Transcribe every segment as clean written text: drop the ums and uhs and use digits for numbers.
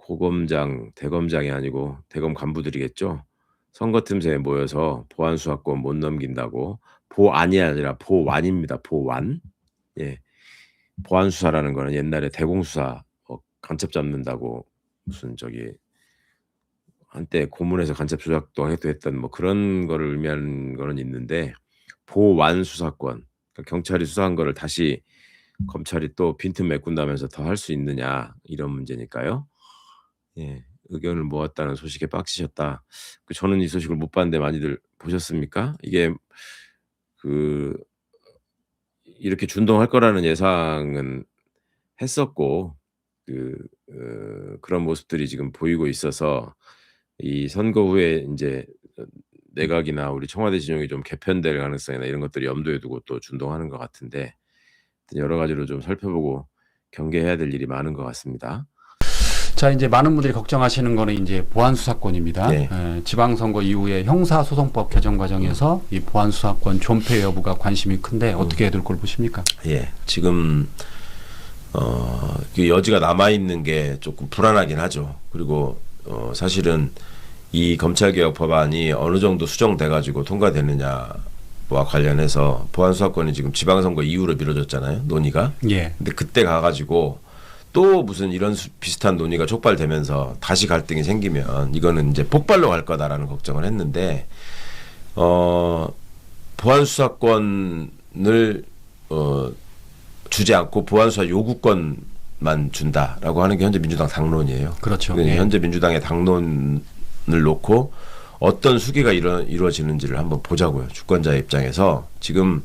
고검장, 대검장이 아니고 대검 간부들이겠죠. 선거 틈새에 모여서 보안 수사권 못 넘긴다고 보안이 아니라 보완입니다. 보완. 예. 보안 수사라는 거는 옛날에 대공 수사 간첩 잡는다고 무슨 저기 한때 고문에서 간첩 조작도 하기도 했던 뭐 그런 거를 의미하는 거는 있는데 보완 수사권 그러니까 경찰이 수사한 거를 다시 검찰이 또 빈틈 메꾼다면서 더 할 수 있느냐 이런 문제니까요. 예. 의견을 모았다는 소식에 빡치셨다. 저는 이 소식을 못 봤는데 많이들 보셨습니까? 이게 그 이렇게 준동할 거라는 예상은 했었고 그런 모습들이 지금 보이고 있어서 이 선거 후에 인제 내각이나 우리 청와대 진영이 좀 개편될 가능성이나 이런 것들을 염두에 두고 또 준동하는 것 같은데 여러 가지로 좀 살펴보고 경계해야 될 일이 많은 것 같습니다. 자, 이제 많은 분들이 걱정하시는 거는 이제 보안 수사권입니다. 네. 지방선거 이후에 형사소송법 개정 과정에서 이 보안 수사권 존폐 여부가 관심이 큰데 어떻게 될 걸 보십니까? 예, 지금 그 여지가 남아 있는 게 조금 불안하긴 하죠. 그리고 사실은 이 검찰개혁 법안이 어느 정도 수정돼 가지고 통과되느냐와 관련해서 보안 수사권이 지금 지방선거 이후로 미뤄졌잖아요. 논의가. 예. 근데 그때 가가지고 또 무슨 이런 비슷한 논의가 촉발되면서 다시 갈등이 생기면 이거는 이제 폭발로 갈 거다라는 걱정을 했는데 보안 수사권을 주지 않고 보안 수사 요구권만 준다라고 하는 게 현재 민주당 당론이에요. 그렇죠. 예. 현재 민주당의 당론을 놓고 어떤 수기가 이루어지는지를 한번 보자고요. 주권자의 입장에서 지금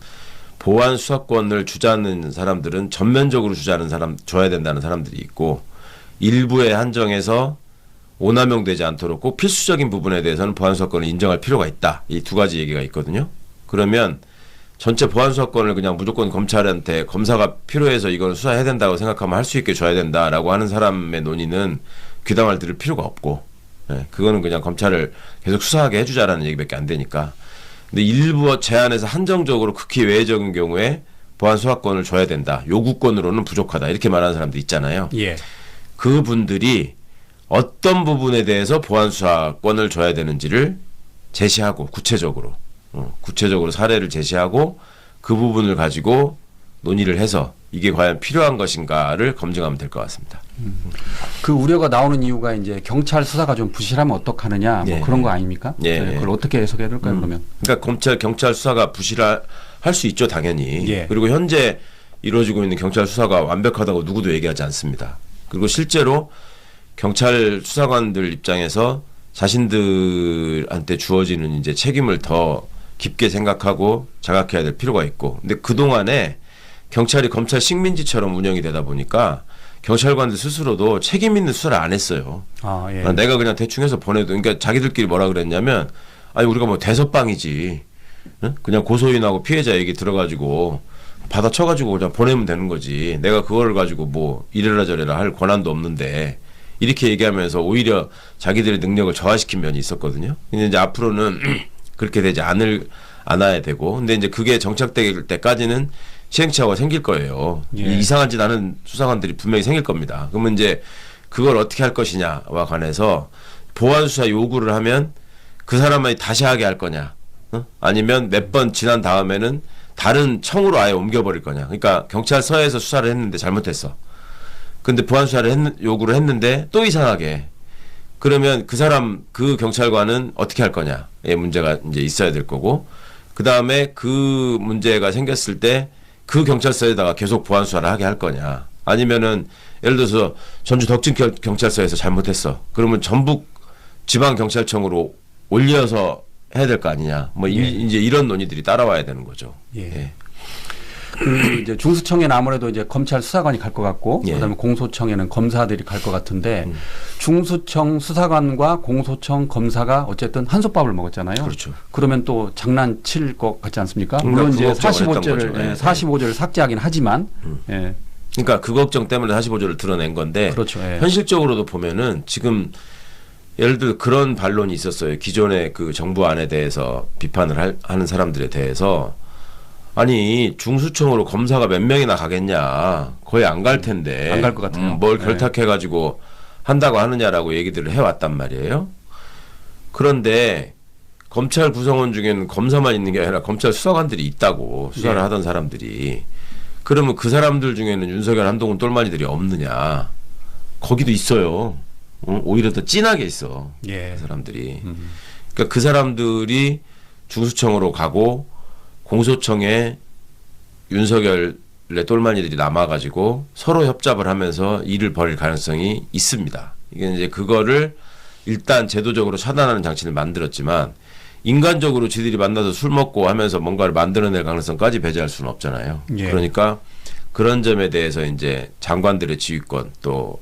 보안 수사권을 주자는 사람들은 전면적으로 줘야 된다는 사람들이 있고 일부에 한정해서 오남용되지 않도록 꼭 필수적인 부분에 대해서는 보안 수사권을 인정할 필요가 있다. 이 두 가지 얘기가 있거든요. 그러면 전체 보안 수사권을 그냥 무조건 검찰한테 검사가 필요해서 이걸 수사해야 된다고 생각하면 할 수 있게 줘야 된다라고 하는 사람의 논의는 귀담을 들을 필요가 없고 그거는 그냥 검찰을 계속 수사하게 해주자라는 얘기밖에 안 되니까. 근데 일부 제한에서 한정적으로 극히 외적인 경우에 보안 수사권을 줘야 된다. 요구권으로는 부족하다. 이렇게 말하는 사람도 있잖아요. 예. 그분들이 어떤 부분에 대해서 보안 수사권을 줘야 되는지를 제시하고 구체적으로 사례를 제시하고 그 부분을 가지고 논의를 해서 이게 과연 필요한 것인가를 검증하면 될 것 같습니다. 그 우려가 나오는 이유가 이제 경찰 수사가 좀 부실하면 어떡하느냐 뭐 그런 거 아닙니까? 그걸 어떻게 해석해야 될까요, 그러면? 그러니까 경찰 수사가 부실할 수 있죠, 당연히. 그리고 현재 이루어지고 있는 경찰 수사가 완벽하다고 누구도 얘기하지 않습니다. 그리고 실제로 경찰 수사관들 입장에서 자신들한테 주어지는 이제 책임을 더 깊게 생각하고 자각해야 될 필요가 있고, 근데 그 동안에 경찰이 검찰 식민지처럼 운영이 되다 보니까 경찰관들 스스로도 책임 있는 수사를 안 했어요. 내가 그냥 대충 해서 보내도, 그러니까 자기들끼리 뭐라 그랬냐면, 아니 우리가 뭐 대서방이지, 그냥 고소인하고 피해자 얘기 들어가지고 받아쳐가지고 그냥 보내면 되는 거지. 내가 그걸 가지고 뭐 이래라 저래라 할 권한도 없는데, 이렇게 얘기하면서 오히려 자기들의 능력을 저하시킨 면이 있었거든요. 근데 이제 앞으로는 그렇게 되지 않아야 되고, 근데 이제 그게 정착될 때까지는 시행착오가 생길 거예요. 이상한 짓 하는 수사관들이 분명히 생길 겁니다. 그러면 이제 그걸 어떻게 할 것이냐와 관해서 보안 수사 요구를 하면 그 사람만이 다시 하게 할 거냐, 아니면 몇 번 지난 다음에는 다른 청으로 아예 옮겨버릴 거냐. 그러니까 경찰서에서 수사를 했는데 잘못했어. 근데 보안 수사를 요구를 했는데 또 이상하게. 그러면 그 경찰관은 어떻게 할 거냐의 문제가 이제 있어야 될 거고, 그 다음에 그 문제가 생겼을 때 그 경찰서에다가 계속 보안 수사를 하게 할 거냐. 아니면은 예를 들어서 전주 덕진 경찰서에서 잘못했어. 그러면 전북 지방경찰청으로 올려서 해야 될 거 아니냐. 뭐 이제 이런 논의들이 따라와야 되는 거죠. 이제 중수청에는 아무래도 이제 검찰 수사관이 갈 것 같고, 그다음에 공소청에는 검사들이 갈 것 같은데, 중수청 수사관과 공소청 검사가 어쨌든 한솥밥을 먹었잖아요. 그렇죠. 그러면 또 장난칠 것 같지 않습니까? 물론 이제 45조를 삭제하긴 하지만, 그러니까 그 걱정 때문에 45조를 드러낸 건데, 그렇죠. 현실적으로도 보면은 지금 예를 들어 그런 반론이 있었어요. 기존의 그 정부 안에 대해서 비판을 하는 사람들에 대해서. 아니 중수청으로 검사가 몇 명이나 가겠냐. 거의 안 갈 텐데. 안 갈 것 같아요. 뭘 결탁해가지고 한다고 하느냐라고 얘기들을 해왔단 말이에요. 그런데 검찰 구성원 중에는 검사만 있는 게 아니라 검찰 수사관들이 있다고 수사를 예. 하던 사람들이. 그러면 그 사람들 중에는 윤석열, 한동훈 똘마니들이 없느냐. 거기도 있어요. 오히려 더 진하게 있어. 예. 그 사람들이. 그러니까 그 사람들이 중수청으로 가고 공소청에 윤석열의 똘마니들이 남아가지고 서로 협잡을 하면서 일을 벌일 가능성이 있습니다. 이게 이제 그거를 일단 제도적으로 차단하는 장치를 만들었지만 인간적으로 지들이 만나서 술 먹고 하면서 뭔가를 만들어낼 가능성까지 배제할 수는 없잖아요. 예. 그러니까 그런 점에 대해서 이제 장관들의 지휘권 또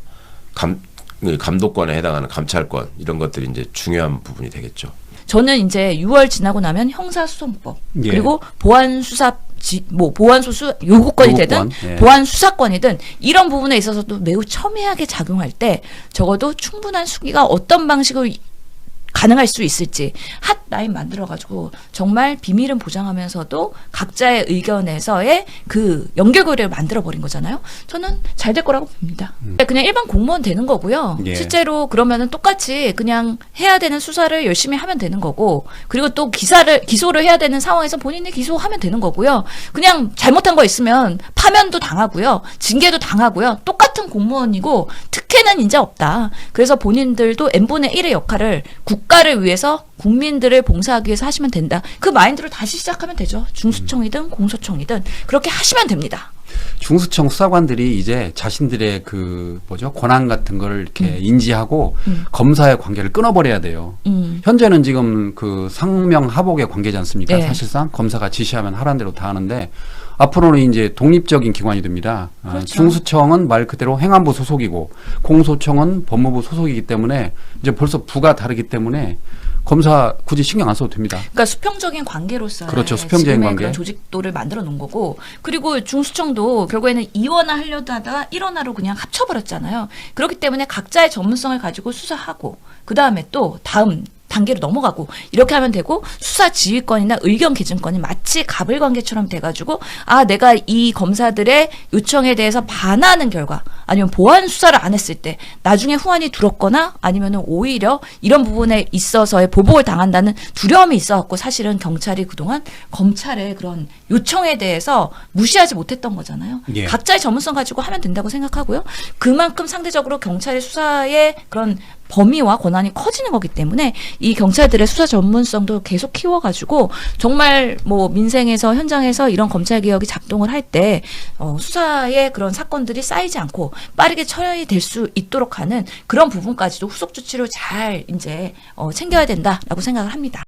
감독권에 해당하는 감찰권 이런 것들이 이제 중요한 부분이 되겠죠. 저는 이제 6월 지나고 나면 형사소송법 예. 그리고 보안수사 보안소수 요구권이 되든 예. 보안수사권이든 이런 부분에 있어서도 매우 첨예하게 작용할 때 적어도 충분한 수기가 어떤 방식으로 가능할 수 있을지 핫라인 만들어가지고 정말 비밀은 보장하면서도 각자의 의견에서의 그 연결고리를 만들어버린 거잖아요. 저는 잘 될 거라고 봅니다. 그냥 일반 공무원 되는 거고요. 예. 실제로 그러면은 똑같이 그냥 해야 되는 수사를 열심히 하면 되는 거고 그리고 또 기소를 해야 되는 상황에서 본인이 기소하면 되는 거고요. 그냥 잘못한 거 있으면 파면도 당하고요. 징계도 당하고요. 똑같은 공무원이고 특혜는 이제 없다. 그래서 본인들도 n분의 1의 역할을 국가를 위해서 국민들을 봉사하기 위해서 하시면 된다. 그 마인드로 다시 시작하면 되죠. 중수청이든 공소청이든 그렇게 하시면 됩니다. 중수청 수사관들이 이제 자신들의 그 권한 같은 걸 이렇게 인지하고 검사의 관계를 끊어버려야 돼요. 현재는 지금 그 상명하복의 관계지 않습니까? 네. 사실상 검사가 지시하면 하라는 대로 다 하는데 앞으로는 이제 독립적인 기관이 됩니다. 그렇죠. 중수청은 말 그대로 행안부 소속이고 공소청은 법무부 소속이기 때문에 이제 벌써 부가 다르기 때문에 검사 굳이 신경 안 써도 됩니다. 그러니까 수평적인 관계로서 그렇죠. 수평적인 관계. 그런 조직도를 만들어 놓은 거고 그리고 중수청도 결국에는 2원화 하려다 하다가 1원화로 그냥 합쳐버렸잖아요. 그렇기 때문에 각자의 전문성을 가지고 수사하고 그 다음에 또 다음 단계로 넘어가고 이렇게 하면 되고 수사 지휘권이나 의견 개진권이 마치 갑을관계처럼 돼가지고 아 내가 이 검사들의 요청에 대해서 반하는 결과 아니면 보완 수사를 안 했을 때 나중에 후환이 들었거나 아니면은 오히려 이런 부분에 있어서의 보복을 당한다는 두려움이 있어갖고 사실은 경찰이 그동안 검찰의 그런 요청에 대해서 무시하지 못했던 거잖아요. 예. 각자의 전문성 가지고 하면 된다고 생각하고요. 그만큼 상대적으로 경찰의 수사의 그런 범위와 권한이 커지는 거기 때문에 이 경찰들의 수사 전문성도 계속 키워가지고 정말 뭐 민생에서 현장에서 이런 검찰 개혁이 작동을 할 때 수사의 그런 사건들이 쌓이지 않고 빠르게 처리될 수 있도록 하는 그런 부분까지도 후속 조치로 잘 이제 챙겨야 된다라고 생각을 합니다.